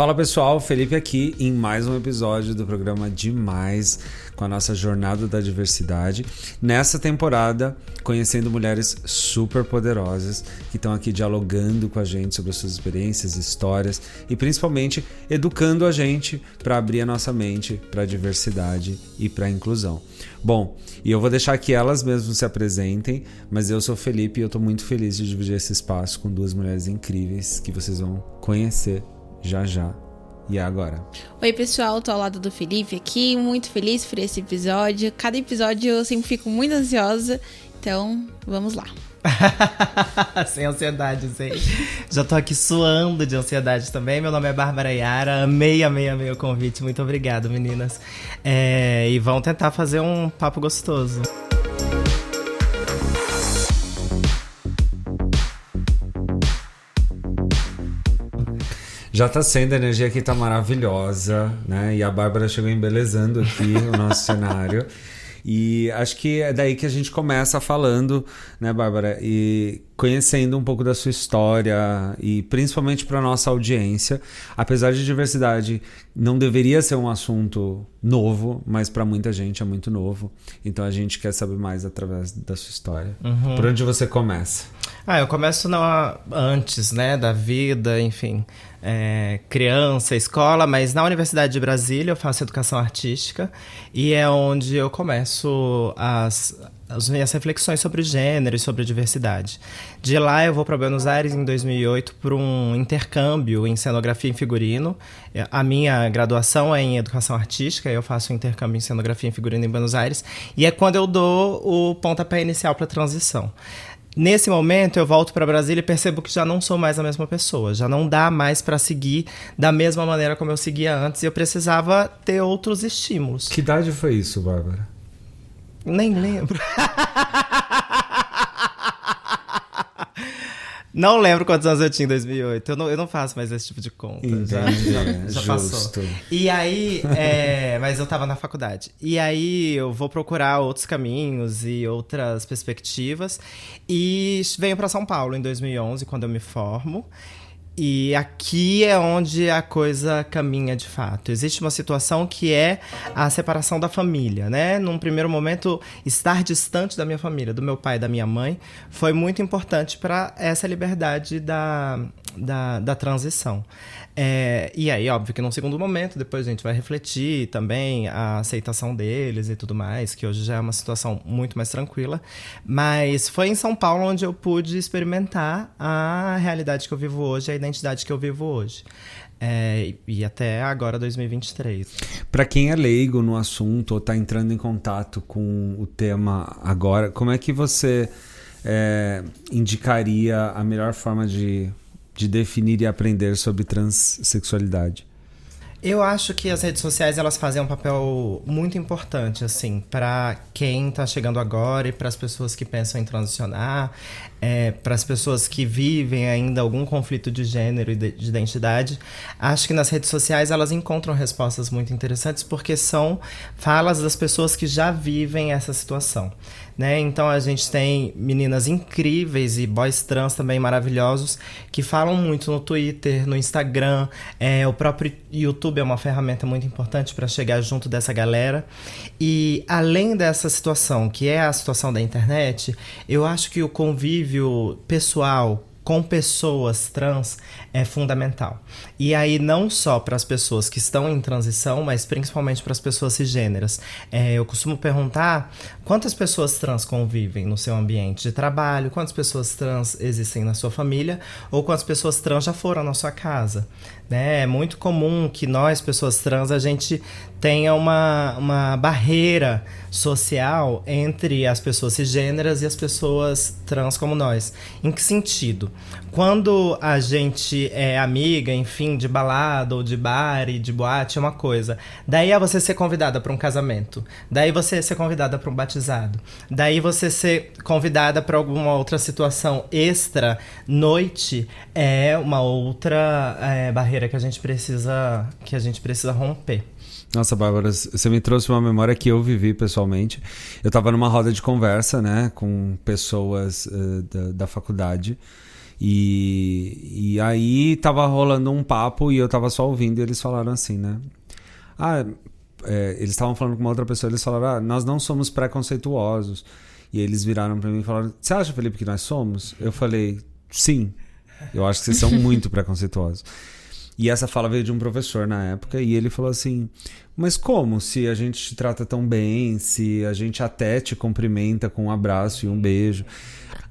Fala pessoal, Felipe aqui em mais um episódio do programa Demais, com a nossa jornada da diversidade. Nessa temporada, conhecendo mulheres super poderosas que estão aqui dialogando com a gente sobre as suas experiências, histórias e principalmente educando a gente para abrir a nossa mente para a diversidade e para a inclusão. Bom, e eu vou deixar que elas mesmas se apresentem, mas eu sou o Felipe e eu estou muito feliz de dividir esse espaço com duas mulheres incríveis que vocês vão conhecer já já. E agora? Oi pessoal, tô ao lado do Felipe aqui, muito feliz por esse episódio. Cada episódio eu sempre fico muito ansiosa, então vamos lá. Sem ansiedade, sei. Já tô aqui suando de ansiedade também. Meu nome é Bárbara Yara, amei o convite. Muito obrigado, meninas. E vamos tentar fazer um papo gostoso. Já tá sendo, a energia aqui tá maravilhosa, né? E a Bárbara chegou embelezando aqui o nosso cenário. E acho que é daí que a gente começa falando, né, Bárbara? E conhecendo um pouco da sua história e principalmente para nossa audiência. Apesar de diversidade não deveria ser um assunto novo, mas para muita gente é muito novo. Então a gente quer saber mais através da sua história. Uhum. Por onde você começa? Eu começo antes, né, da vida, enfim, criança, escola, mas na Universidade de Brasília eu faço educação artística e é onde eu começo as minhas reflexões sobre gênero e sobre diversidade. De lá eu vou para Buenos Aires em 2008 por um intercâmbio em cenografia e figurino. A minha graduação é em educação artística, eu faço um intercâmbio em cenografia e figurino em Buenos Aires e é quando eu dou o pontapé inicial para a transição. Nesse momento eu volto para Brasília e percebo que já não sou mais a mesma pessoa, já não dá mais para seguir da mesma maneira como eu seguia antes e eu precisava ter outros estímulos. Que idade foi isso, Bárbara? Nem lembro. Não lembro quantos anos eu tinha em 2008. Eu não faço mais esse tipo de conta. Já passou. E aí, mas eu tava na faculdade. E aí eu vou procurar outros caminhos e outras perspectivas. E venho para São Paulo em 2011, quando eu me formo. E aqui é onde a coisa caminha de fato. Existe uma situação que é a separação da família, né? Num primeiro momento, estar distante da minha família, do meu pai e da minha mãe, foi muito importante para essa liberdade da transição. E aí, óbvio que num segundo momento, depois a gente vai refletir também a aceitação deles e tudo mais, que hoje já é uma situação muito mais tranquila. Mas foi em São Paulo onde eu pude experimentar a realidade que eu vivo hoje, a identidade que eu vivo hoje. E até agora, 2023. Para quem é leigo no assunto ou está entrando em contato com o tema agora, como é que você indicaria a melhor forma de definir e aprender sobre transexualidade? Eu acho que as redes sociais elas fazem um papel muito importante assim, para quem está chegando agora e para as pessoas que pensam em transicionar, para as pessoas que vivem ainda algum conflito de gênero e de identidade. Acho que nas redes sociais elas encontram respostas muito interessantes porque são falas das pessoas que já vivem essa situação. Né? Então a gente tem meninas incríveis e boys trans também maravilhosos que falam muito no Twitter, no Instagram, o próprio YouTube é uma ferramenta muito importante para chegar junto dessa galera. E além dessa situação, que é a situação da internet, eu acho que o convívio pessoal com pessoas trans é fundamental. E aí não só para as pessoas que estão em transição, mas principalmente para as pessoas cisgêneras. Eu costumo perguntar quantas pessoas trans convivem no seu ambiente de trabalho, quantas pessoas trans existem na sua família, ou quantas pessoas trans já foram na sua casa. Né? É muito comum que nós, pessoas trans, a gente tenha uma barreira social entre as pessoas cisgêneras e as pessoas trans como nós. Em que sentido? Quando a gente é amiga, enfim, de balada ou de bar e de boate é uma coisa. Daí é você ser convidada para um casamento. Daí você ser convidada para um batizado. Daí você ser convidada para alguma outra situação extra, noite, é uma outra barreira que a gente precisa romper. Nossa, Bárbara, você me trouxe uma memória que eu vivi pessoalmente. Eu estava numa roda de conversa, né, com pessoas da faculdade. E aí tava rolando um papo e eu tava só ouvindo e eles falaram assim, né? Eles estavam falando com uma outra pessoa, eles falaram, nós não somos preconceituosos. E eles viraram pra mim e falaram, você acha, Felipe, que nós somos? Eu falei, sim, eu acho que vocês são muito preconceituosos. E essa fala veio de um professor na época e ele falou assim, mas como? Se a gente te trata tão bem, se a gente até te cumprimenta com um abraço e um beijo.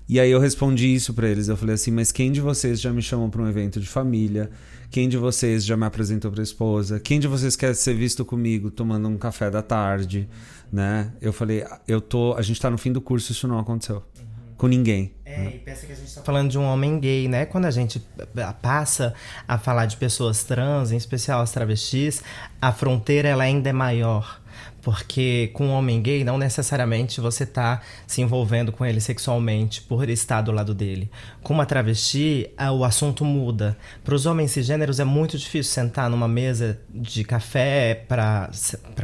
E aí eu respondi isso pra eles, eu falei assim, mas quem de vocês já me chamou pra um evento de família? Quem de vocês já me apresentou pra esposa? Quem de vocês quer ser visto comigo tomando um café da tarde? Né? Eu falei, a gente tá no fim do curso, isso não aconteceu. Com ninguém. E pensa que a gente tá falando de um homem gay, né? Quando a gente passa a falar de pessoas trans, em especial as travestis, a fronteira ela ainda é maior. Porque com um homem gay, não necessariamente você tá se envolvendo com ele sexualmente por estar do lado dele. Com uma travesti, o assunto muda. Para os homens cisgêneros é muito difícil sentar numa mesa de café para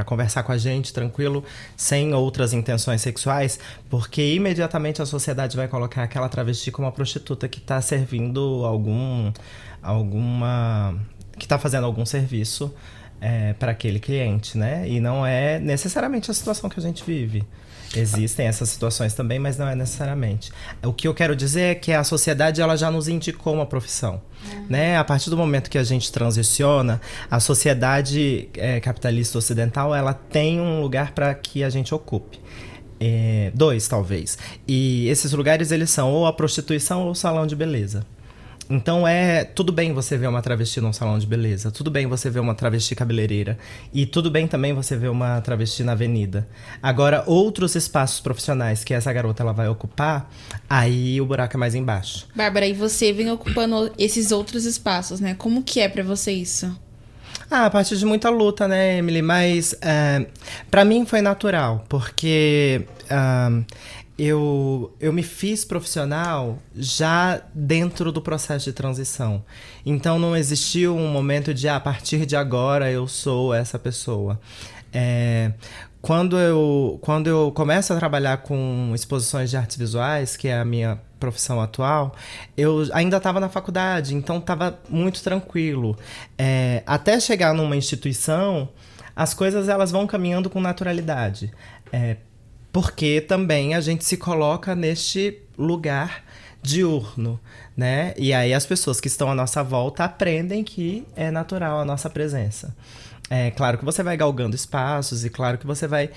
conversar com a gente tranquilo, sem outras intenções sexuais, porque imediatamente a sociedade vai colocar aquela travesti como uma prostituta que tá servindo que tá fazendo algum serviço para aquele cliente, né? E não é necessariamente a situação que a gente vive. Existem essas situações também, mas não é necessariamente. O que eu quero dizer é que a sociedade ela já nos indicou uma profissão. Né? A partir do momento que a gente transiciona, a sociedade capitalista ocidental ela tem um lugar para que a gente ocupe. 2, talvez. E esses lugares eles são ou a prostituição ou o salão de beleza. Então tudo bem você ver uma travesti num salão de beleza, tudo bem você ver uma travesti cabeleireira e tudo bem também você ver uma travesti na avenida. Agora, outros espaços profissionais que essa garota ela vai ocupar, aí o buraco é mais embaixo. Bárbara, e você vem ocupando esses outros espaços, né? Como que é pra você isso? A partir de muita luta, né, Emily? Mas pra mim foi natural, porque eu me fiz profissional já dentro do processo de transição. Então não existiu um momento de a partir de agora eu sou essa pessoa. Quando eu começo a trabalhar com exposições de artes visuais, que é a minha profissão atual, eu ainda estava na faculdade, então estava muito tranquilo. Até chegar numa instituição, as coisas elas vão caminhando com naturalidade. Porque também a gente se coloca neste lugar diurno, né? E aí as pessoas que estão à nossa volta aprendem que é natural a nossa presença. Claro que você vai galgando espaços e claro que você vai,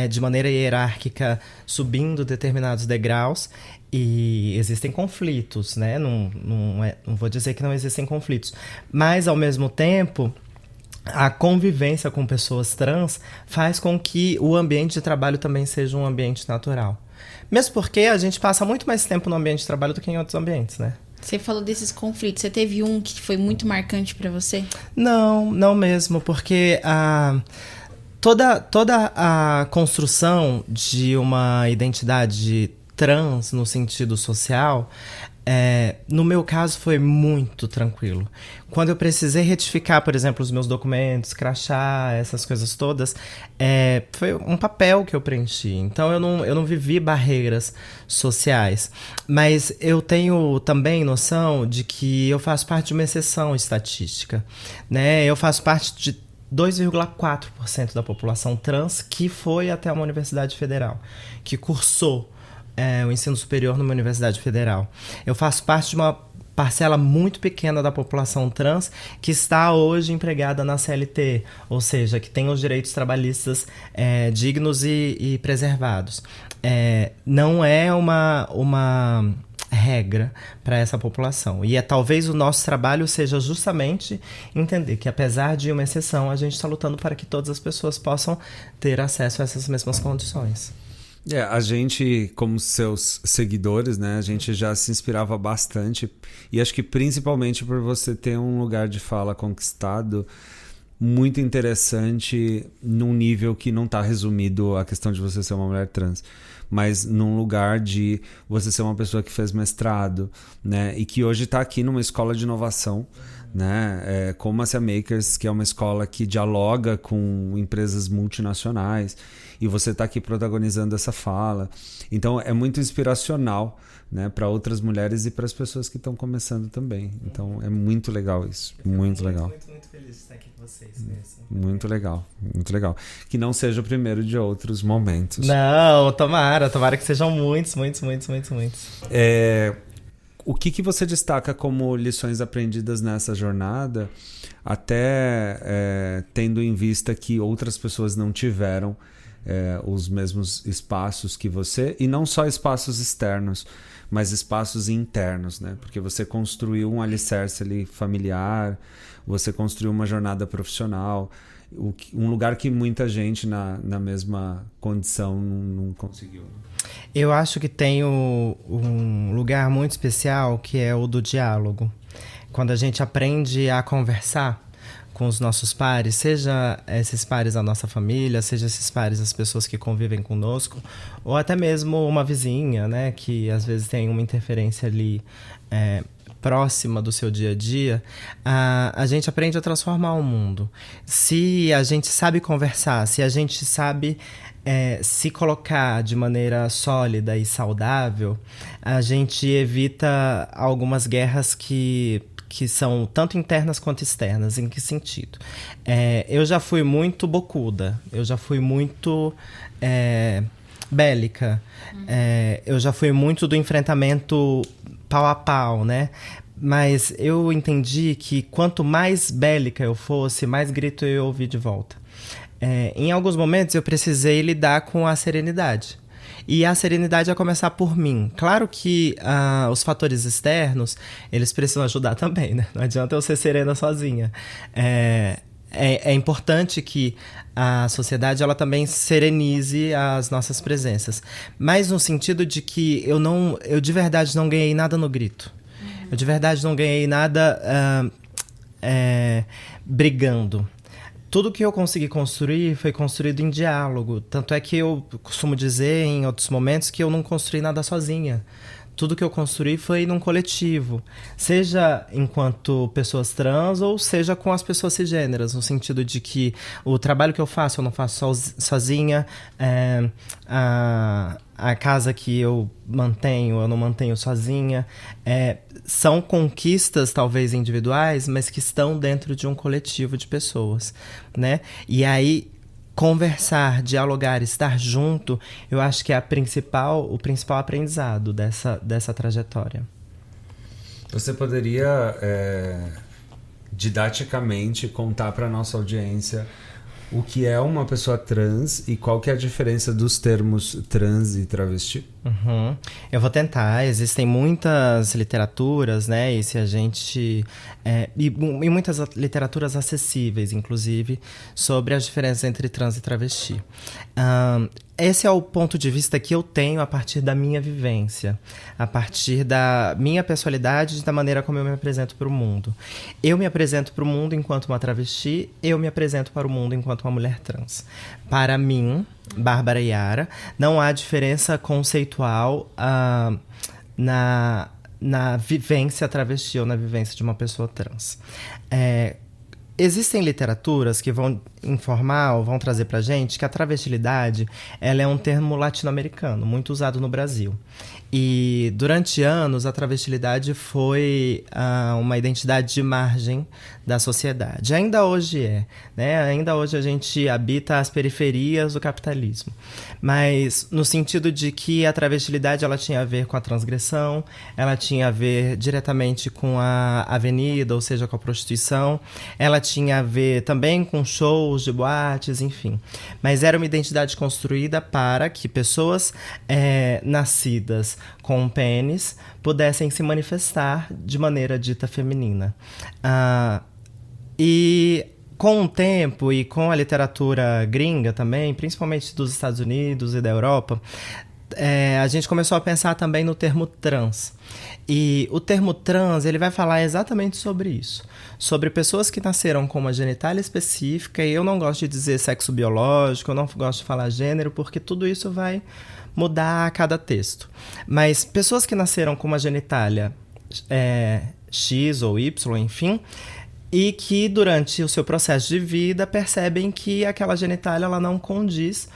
de maneira hierárquica, subindo determinados degraus e existem conflitos, né? Não vou dizer que não existem conflitos, mas ao mesmo tempo a convivência com pessoas trans faz com que o ambiente de trabalho também seja um ambiente natural. Mesmo porque a gente passa muito mais tempo no ambiente de trabalho do que em outros ambientes, né? Você falou desses conflitos. Você teve um que foi muito marcante pra você? Não mesmo, porque toda a construção de uma identidade trans no sentido social, no meu caso foi muito tranquilo. Quando eu precisei retificar, por exemplo, os meus documentos, crachá, essas coisas todas, foi um papel que eu preenchi. Então eu não vivi barreiras sociais. Mas eu tenho também noção de que eu faço parte de uma exceção estatística, né? Eu faço parte de 2,4% da população trans que foi até uma universidade federal, que cursou o ensino superior numa universidade federal. Eu faço parte de uma parcela muito pequena da população trans que está hoje empregada na CLT, ou seja, que tem os direitos trabalhistas dignos e preservados. Não é uma regra para essa população. E talvez o nosso trabalho seja justamente entender que, apesar de uma exceção, a gente está lutando para que todas as pessoas possam ter acesso a essas mesmas condições. A gente, como seus seguidores, né, a gente já se inspirava bastante e acho que principalmente por você ter um lugar de fala conquistado muito interessante num nível que não está resumido a questão de você ser uma mulher trans. mas num lugar de você ser uma pessoa que fez mestrado, né? E que hoje está aqui numa escola de inovação, né? Como a Cia Makers, que é uma escola que dialoga com empresas multinacionais, e você está aqui protagonizando essa fala. Então é muito inspiracional, né, para outras mulheres e para as pessoas que estão começando também. Então é muito legal isso, muito legal. Muito feliz de estar aqui com vocês. Muito legal, muito legal. Que não seja o primeiro de outros momentos. Não, tomara que sejam muitos. O que você destaca como lições aprendidas nessa jornada, até tendo em vista que outras pessoas não tiveram os mesmos espaços que você, e não só espaços externos, mas espaços internos, né? Porque você construiu um alicerce ali familiar, você construiu uma jornada profissional, um lugar que muita gente na mesma condição não conseguiu. Eu acho que tem um lugar muito especial, que é o do diálogo. Quando a gente aprende a conversar com os nossos pares, seja esses pares da nossa família, seja esses pares das pessoas que convivem conosco, ou até mesmo uma vizinha, né, que às vezes tem uma interferência ali próxima do seu dia a dia, a gente aprende a transformar o mundo. Se a gente sabe conversar, se a gente sabe se colocar de maneira sólida e saudável, a gente evita algumas guerras que são tanto internas quanto externas. Em que sentido? Eu já fui muito bocuda, eu já fui muito bélica, eu já fui muito do enfrentamento pau a pau, né? Mas eu entendi que quanto mais bélica eu fosse, mais grito eu ouvi de volta. Em alguns momentos eu precisei lidar com a serenidade. E a serenidade é começar por mim. Claro que os fatores externos, eles precisam ajudar também, né? Não adianta eu ser serena sozinha. É importante que a sociedade ela também serenize as nossas presenças. Mas no sentido de que eu de verdade não ganhei nada no grito. Eu de verdade não ganhei nada brigando. Tudo que eu consegui construir foi construído em diálogo. Tanto é que eu costumo dizer em outros momentos que eu não construí nada sozinha. Tudo que eu construí foi num coletivo. Seja enquanto pessoas trans ou seja com as pessoas cisgêneras. No sentido de que o trabalho que eu faço não faço sozinha. A casa que eu não mantenho sozinha. São conquistas, talvez individuais, mas que estão dentro de um coletivo de pessoas, né? E aí, conversar, dialogar, estar junto, eu acho que é o principal aprendizado dessa trajetória. Você poderia, didaticamente, contar para a nossa audiência o que é uma pessoa trans e qual que é a diferença dos termos trans e travesti? Uhum. Eu vou tentar. Existem muitas literaturas, né? E se a gente e muitas literaturas acessíveis, inclusive, sobre as diferenças entre trans e travesti. Esse é o ponto de vista que eu tenho a partir da minha vivência, a partir da minha personalidade e da maneira como eu me apresento para o mundo. Eu me apresento para o mundo enquanto uma travesti, eu me apresento para o mundo enquanto uma mulher trans. Para mim, Bárbara Yara, não há diferença conceitual na vivência travesti ou na vivência de uma pessoa trans. Existem literaturas que vão informar ou vão trazer pra gente que a travestilidade ela é um termo latino-americano, muito usado no Brasil. E durante anos a travestilidade foi uma identidade de margem da sociedade. Ainda hoje né? Ainda hoje a gente habita as periferias do capitalismo. Mas no sentido de que a travestilidade ela tinha a ver com a transgressão, ela tinha a ver diretamente com a avenida, ou seja, com a prostituição, ela tinha a ver também com shows de boates, enfim. Mas era uma identidade construída para que pessoas nascidas com um pênis pudessem se manifestar de maneira dita feminina. E com o tempo e com a literatura gringa também, principalmente dos Estados Unidos e da Europa, a gente começou a pensar também no termo trans. E o termo trans, ele vai falar exatamente sobre isso. Sobre pessoas que nasceram com uma genitália específica, e eu não gosto de dizer sexo biológico, eu não gosto de falar gênero, porque tudo isso vai mudar a cada texto. Mas pessoas que nasceram com uma genitália X ou Y, enfim, e que durante o seu processo de vida percebem que aquela genitália ela não condiz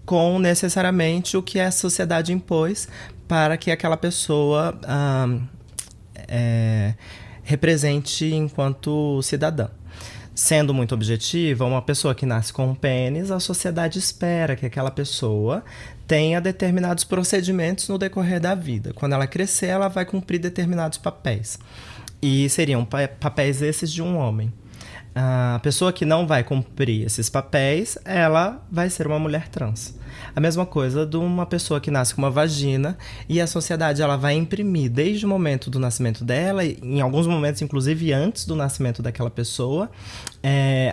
com necessariamente o que a sociedade impôs para que aquela pessoa represente enquanto cidadã. Sendo muito objetiva, uma pessoa que nasce com um pênis, a sociedade espera que aquela pessoa tenha determinados procedimentos no decorrer da vida. Quando ela crescer, ela vai cumprir determinados papéis. E seriam papéis esses de um homem. A pessoa que não vai cumprir esses papéis, ela vai ser uma mulher trans. A mesma coisa de uma pessoa que nasce com uma vagina e a sociedade ela vai imprimir desde o momento do nascimento dela, em alguns momentos inclusive antes do nascimento daquela pessoa,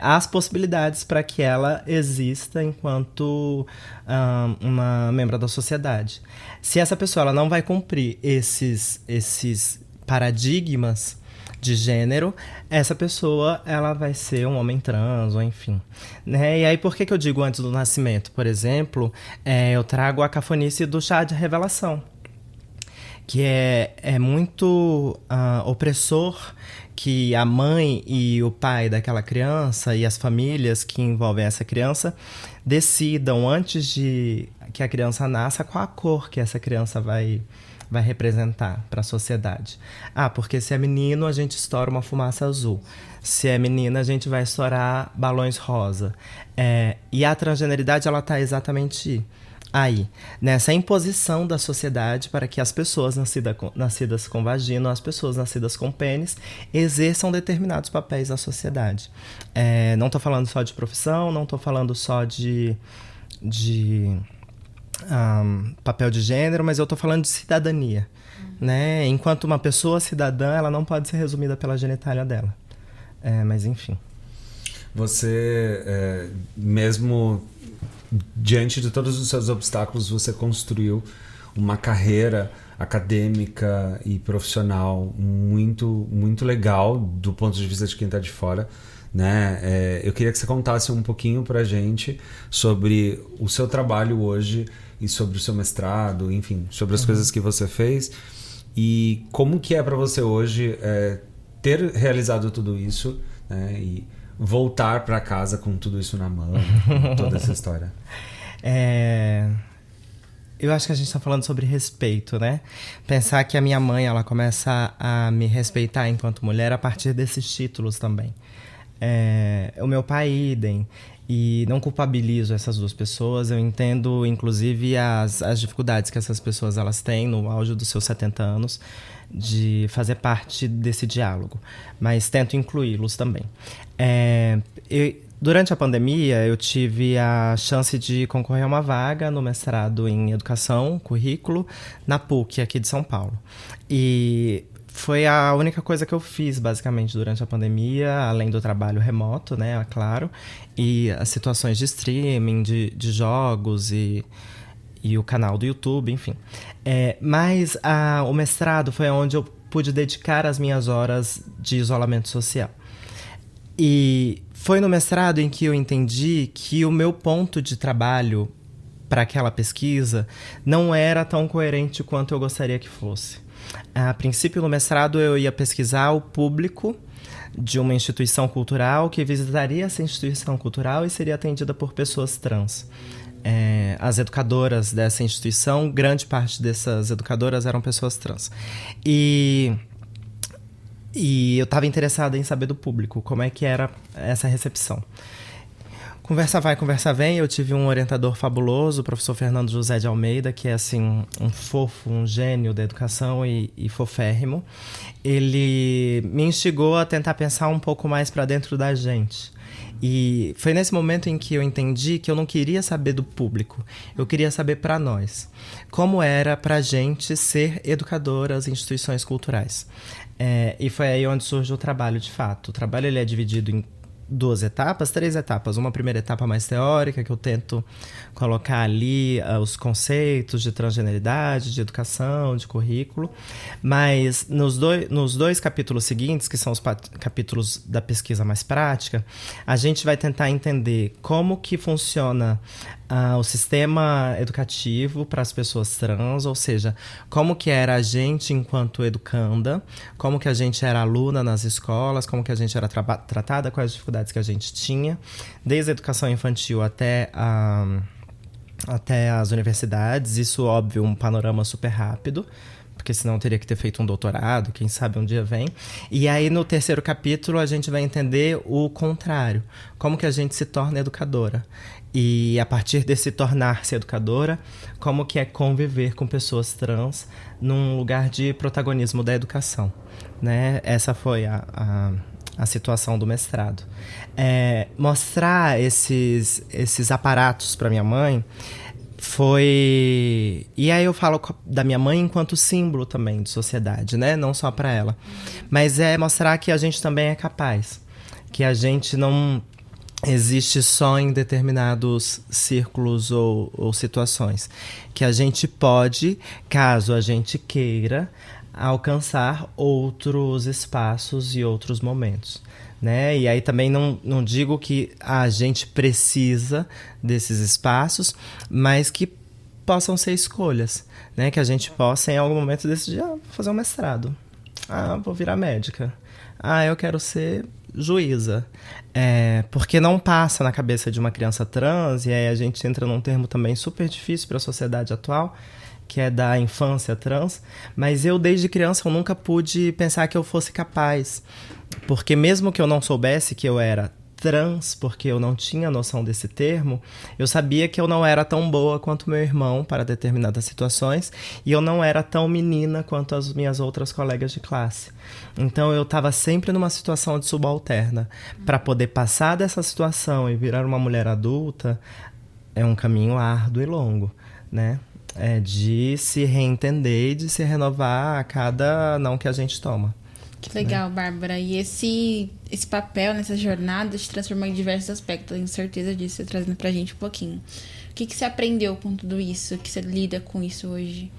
as possibilidades para que ela exista enquanto uma membro da sociedade. Se essa pessoa ela não vai cumprir esses paradigmas de gênero, essa pessoa ela vai ser um homem trans, ou enfim. Né? E aí, por que eu digo antes do nascimento? Por exemplo, eu trago a cafonice do chá de revelação, que é muito opressor que a mãe e o pai daquela criança e as famílias que envolvem essa criança decidam, antes de que a criança nasça, qual a cor que essa criança vai representar para a sociedade. Porque se é menino, a gente estoura uma fumaça azul. Se é menina, a gente vai estourar balões rosa. E a transgeneridade, ela está exatamente aí, nessa imposição da sociedade para que as pessoas nascidas com vagina, ou as pessoas nascidas com pênis, exerçam determinados papéis na sociedade. Não estou falando só de profissão, não estou falando só de papel de gênero, mas eu estou falando de cidadania, né? Enquanto uma pessoa cidadã, ela não pode ser resumida pela genitália dela. Mas enfim. Você, mesmo diante de todos os seus obstáculos, você construiu uma carreira acadêmica e profissional muito, muito legal do ponto de vista de quem está de fora. Né? Eu queria que você contasse um pouquinho pra gente sobre o seu trabalho hoje e sobre o seu mestrado, enfim, sobre as coisas que você fez e como que é pra você hoje ter realizado tudo isso, né? E voltar pra casa com tudo isso na mão, toda essa história. Eu acho que a gente tá falando sobre respeito, né? Pensar que a minha mãe, ela começa a me respeitar enquanto mulher a partir desses títulos também. O meu pai, idem. E não culpabilizo essas duas pessoas. Eu entendo, inclusive, as dificuldades que essas pessoas elas têm no auge dos seus 70 anos de fazer parte desse diálogo. Mas tento incluí-los também. Durante a pandemia, eu tive a chance de concorrer a uma vaga no mestrado em Educação, currículo, na PUC, aqui de São Paulo. E foi a única coisa que eu fiz, basicamente, durante a pandemia, além do trabalho remoto, né, claro, e as situações de streaming, de jogos e o canal do YouTube, enfim. Mas o mestrado foi onde eu pude dedicar as minhas horas de isolamento social. E foi no mestrado em que eu entendi que o meu ponto de trabalho para aquela pesquisa não era tão coerente quanto eu gostaria que fosse. A princípio, no mestrado, eu ia pesquisar o público de uma instituição cultural que visitaria essa instituição cultural e seria atendida por pessoas trans. As educadoras dessa instituição, grande parte dessas educadoras eram pessoas trans. E eu estava interessada em saber do público, como é que era essa recepção. Conversa vai, conversa vem. Eu tive um orientador fabuloso, o professor Fernando José de Almeida, que é assim, um fofo, um gênio da educação e foférrimo. Ele me instigou a tentar pensar um pouco mais para dentro da gente. E foi nesse momento em que eu entendi que eu não queria saber do público, eu queria saber para nós. Como era pra gente ser educadoras em instituições culturais. E foi aí onde surge o trabalho de fato. O trabalho ele é dividido em três etapas. Uma primeira etapa mais teórica, que eu tento colocar ali os conceitos de transgeneridade, de educação, de currículo. Mas nos dois capítulos seguintes, que são os capítulos da pesquisa mais prática, a gente vai tentar entender como que funciona o sistema educativo para as pessoas trans, ou seja, como que era a gente enquanto educanda, como que a gente era aluna nas escolas, como que a gente era tratada, quais as dificuldades que a gente tinha, desde a educação infantil até as universidades. Isso, óbvio, um panorama super rápido, porque senão teria que ter feito um doutorado, quem sabe um dia vem. E aí, no terceiro capítulo, a gente vai entender o contrário. Como que a gente se torna educadora. E a partir desse tornar-se educadora, como que é conviver com pessoas trans num lugar de protagonismo da educação, né? Essa foi a situação do mestrado. Mostrar esses aparatos para minha mãe foi... E aí eu falo da minha mãe enquanto símbolo também de sociedade, né? Não só para ela. Mas é mostrar que a gente também é capaz. Que a gente não existe só em determinados círculos ou situações. Que a gente pode, caso a gente queira, alcançar outros espaços e outros momentos, né? E aí também não digo que a gente precisa desses espaços, mas que possam ser escolhas, né? Que a gente possa em algum momento decidir, vou fazer um mestrado, vou virar médica, eu quero ser juíza, porque não passa na cabeça de uma criança trans, e aí a gente entra num termo também super difícil para a sociedade atual, que é da infância trans, mas eu desde criança eu nunca pude pensar que eu fosse capaz, porque mesmo que eu não soubesse que eu era trans, porque eu não tinha noção desse termo, eu sabia que eu não era tão boa quanto meu irmão para determinadas situações, e eu não era tão menina quanto as minhas outras colegas de classe. Então eu estava sempre numa situação de subalterna. Para poder passar dessa situação e virar uma mulher adulta, é um caminho árduo e longo, né? De se reentender e de se renovar a cada não que a gente toma. Que legal, Bárbara. E esse papel nessa jornada te transformou em diversos aspectos. Tenho certeza disso, você trazendo pra gente um pouquinho. O que você aprendeu com tudo isso? Que você lida com isso hoje?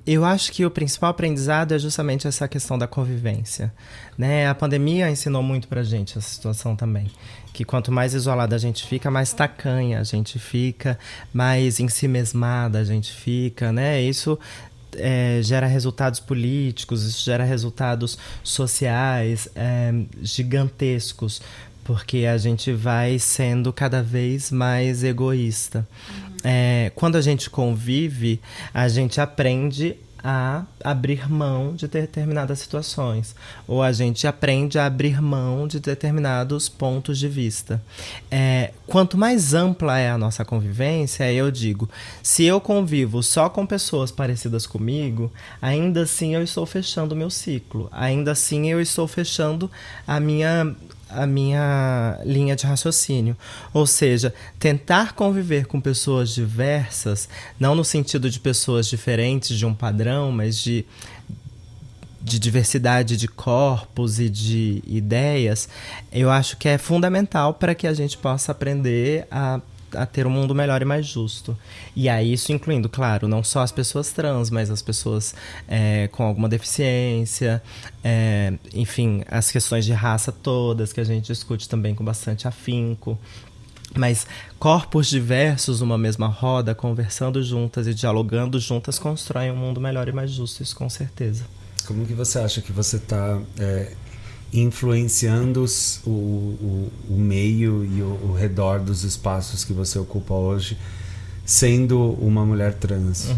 Eu acho que o principal aprendizado é justamente essa questão da convivência, né? A pandemia ensinou muito pra gente essa situação também. Que quanto mais isolada a gente fica, mais tacanha a gente fica, mais ensimesmada a gente fica, né? Isso gera resultados políticos, isso gera resultados sociais gigantescos, porque a gente vai sendo cada vez mais egoísta. Quando a gente convive, a gente aprende a abrir mão de determinadas situações, ou a gente aprende a abrir mão de determinados pontos de vista. Quanto mais ampla é a nossa convivência, eu digo, se eu convivo só com pessoas parecidas comigo, ainda assim eu estou fechando o meu ciclo, ainda assim eu estou fechando a minha linha de raciocínio. Ou seja, tentar conviver com pessoas diversas, não no sentido de pessoas diferentes de um padrão, mas de diversidade de corpos e de ideias, eu acho que é fundamental para que a gente possa aprender a ter um mundo melhor e mais justo. E aí isso incluindo, claro, não só as pessoas trans, mas as pessoas com alguma deficiência, enfim, as questões de raça todas, que a gente discute também com bastante afinco. Mas corpos diversos numa mesma roda, conversando juntas e dialogando juntas, constroem um mundo melhor e mais justo, isso com certeza. Como que você acha que você está influenciando o meio e o redor dos espaços que você ocupa hoje, sendo uma mulher trans?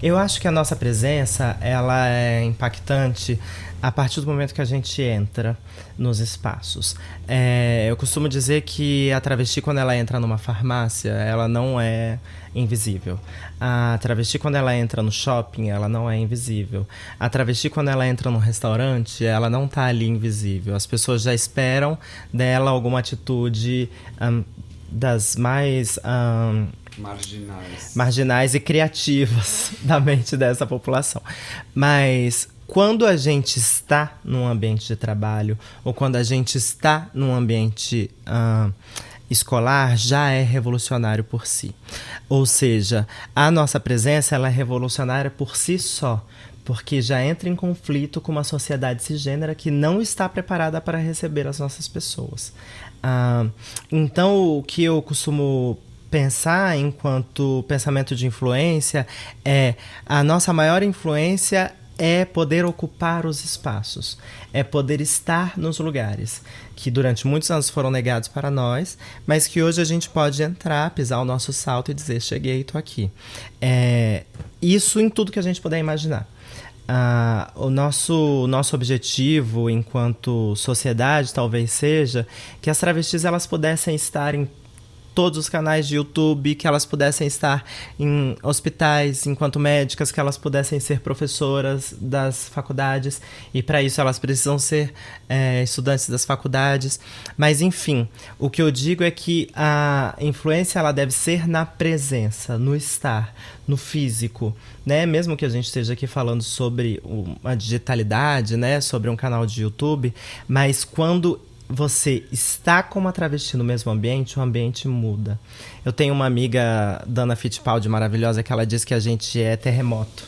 Eu acho que a nossa presença ela é impactante a partir do momento que a gente entra nos espaços. Eu costumo dizer que a travesti, quando ela entra numa farmácia, ela não é invisível. A travesti, quando ela entra no shopping, ela não é invisível. A travesti, quando ela entra num restaurante, ela não tá ali invisível. As pessoas já esperam dela alguma atitude das mais marginais e criativas da mente dessa população. Mas quando a gente está num ambiente de trabalho ou quando a gente está num ambiente escolar, já é revolucionário por si. Ou seja, a nossa presença ela é revolucionária por si só, porque já entra em conflito com uma sociedade cisgênera que não está preparada para receber as nossas pessoas. Então, o que eu costumo pensar enquanto pensamento de influência a nossa maior influência é poder ocupar os espaços, é poder estar nos lugares que durante muitos anos foram negados para nós, mas que hoje a gente pode entrar, pisar o nosso salto e dizer, cheguei, tô aqui. Isso em tudo que a gente puder imaginar. O nosso objetivo enquanto sociedade talvez seja que as travestis elas pudessem estar em todos os canais de YouTube, que elas pudessem estar em hospitais enquanto médicas, que elas pudessem ser professoras das faculdades, e para isso elas precisam ser estudantes das faculdades. Mas, enfim, o que eu digo é que a influência ela deve ser na presença, no estar, no físico, né? Mesmo que a gente esteja aqui falando sobre uma digitalidade, né? Sobre um canal de YouTube, mas quando você está com uma travesti no mesmo ambiente, o ambiente muda. Eu tenho uma amiga, Dana Fittipaldi, maravilhosa, que ela diz que a gente é terremoto.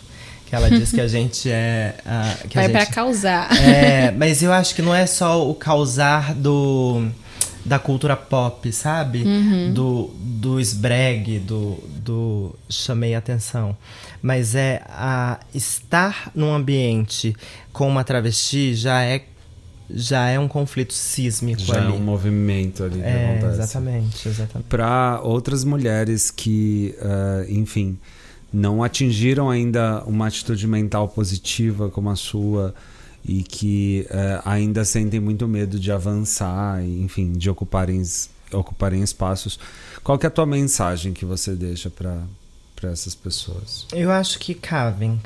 Que ela diz que a gente é... Vai pra causar. Mas eu acho que não é só o causar da cultura pop, sabe? Uhum. Do esbregue, do chamei atenção. Mas estar num ambiente com uma travesti já é um conflito sísmico já ali. Já é um movimento ali que acontece. Exatamente. Para outras mulheres que, enfim, não atingiram ainda uma atitude mental positiva como a sua e que ainda sentem muito medo de avançar, e, enfim, de ocuparem espaços, qual que é a tua mensagem que você deixa para essas pessoas? Eu acho que cavem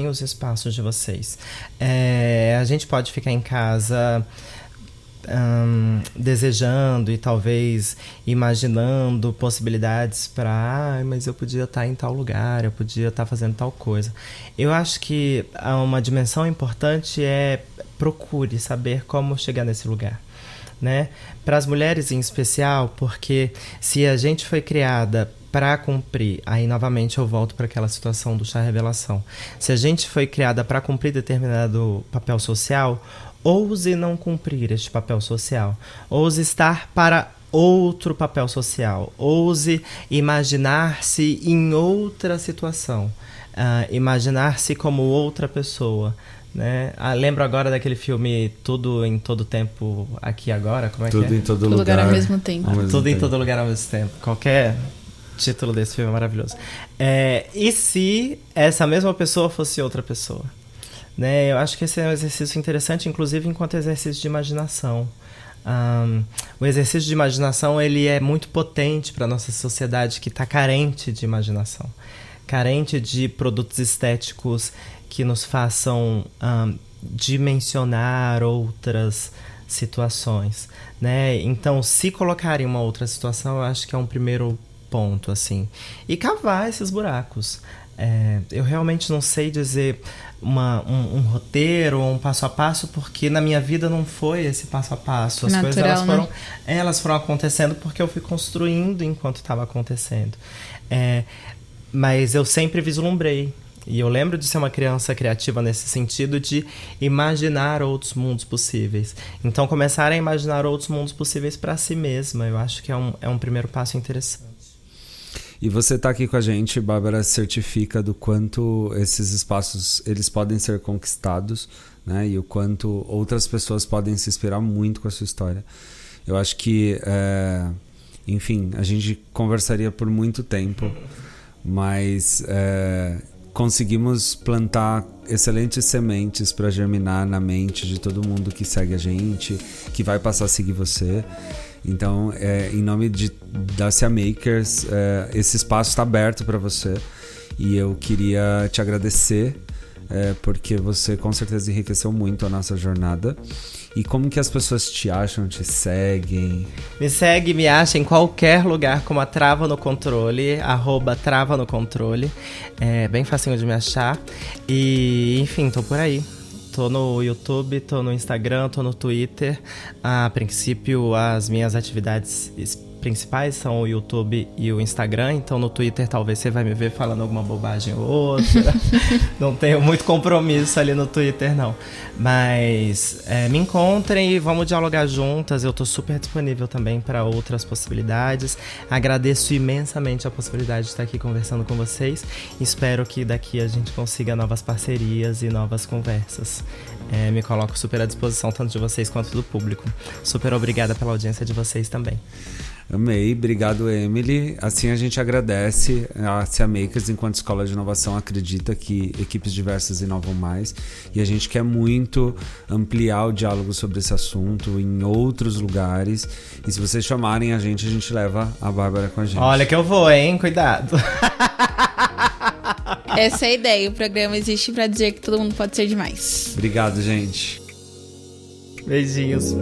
os espaços de vocês. A gente pode ficar em casa desejando e talvez imaginando possibilidades para mas eu podia estar em tal lugar, eu podia estar fazendo tal coisa. Eu acho que uma dimensão importante é procure saber como chegar nesse lugar, né? Para as mulheres em especial, porque se a gente foi criada para cumprir, aí novamente eu volto para aquela situação do chá revelação. Se a gente foi criada para cumprir determinado papel social, ouse não cumprir este papel social. Ouse estar para outro papel social. Ouse imaginar-se em outra situação. Imaginar-se como outra pessoa. Né? Lembro agora daquele filme Tudo em Todo Tempo, Aqui e Agora. Como é Tudo que é? em Todo Lugar ao mesmo tempo. Tudo em Todo Lugar ao mesmo tempo. Qualquer título desse filme é maravilhoso. E se essa mesma pessoa fosse outra pessoa? Né? Eu acho que esse é um exercício interessante, inclusive enquanto exercício de imaginação. O exercício de imaginação ele é muito potente para a nossa sociedade que está carente de imaginação. Carente de produtos estéticos que nos façam dimensionar outras situações, né? Então, se colocar em uma outra situação, eu acho que é um primeiro ponto, assim. E cavar esses buracos. Eu realmente não sei dizer um roteiro ou um passo a passo, porque na minha vida não foi esse passo a passo. As natural, coisas elas foram acontecendo porque eu fui construindo enquanto estava acontecendo. Mas eu sempre vislumbrei. E eu lembro de ser uma criança criativa nesse sentido de imaginar outros mundos possíveis. Então, começar a imaginar outros mundos possíveis para si mesma, eu acho que é um primeiro passo interessante. E você está aqui com a gente, Bárbara, certifica do quanto esses espaços eles podem ser conquistados, né? E o quanto outras pessoas podem se inspirar muito com a sua história. Eu acho que, enfim, a gente conversaria por muito tempo, mas conseguimos plantar excelentes sementes para germinar na mente de todo mundo que segue a gente, que vai passar a seguir você. Então, em nome de Dacia Makers, esse espaço está aberto para você e eu queria te agradecer porque você com certeza enriqueceu muito a nossa jornada. E como que as pessoas te acham, te seguem? Me acha em qualquer lugar como a Trava no Controle, @Trava no Controle. É bem facinho de me achar. E, enfim, tô por aí. Tô no YouTube, tô no Instagram, tô no Twitter. A princípio, as minhas atividades principais são o YouTube e o Instagram. Então no Twitter talvez você vai me ver falando alguma bobagem ou outra. Não tenho muito compromisso ali no Twitter, não. Mas me encontrem e vamos dialogar juntas. Eu tô super disponível também para outras possibilidades. Agradeço imensamente a possibilidade de estar aqui conversando com vocês. Espero que daqui a gente consiga novas parcerias e novas conversas. Me coloco super à disposição, tanto de vocês quanto do público. Super obrigada pela audiência de vocês também. Amei, obrigado, Emily. Assim a gente agradece a CA Makers, enquanto escola de inovação, acredita que equipes diversas inovam mais, e a gente quer muito ampliar o diálogo sobre esse assunto em outros lugares, e se vocês chamarem a gente leva a Bárbara com a gente. Olha que eu vou, hein? Cuidado. Essa é a ideia, o programa existe pra dizer que todo mundo pode ser demais. Obrigado, gente. Beijinhos.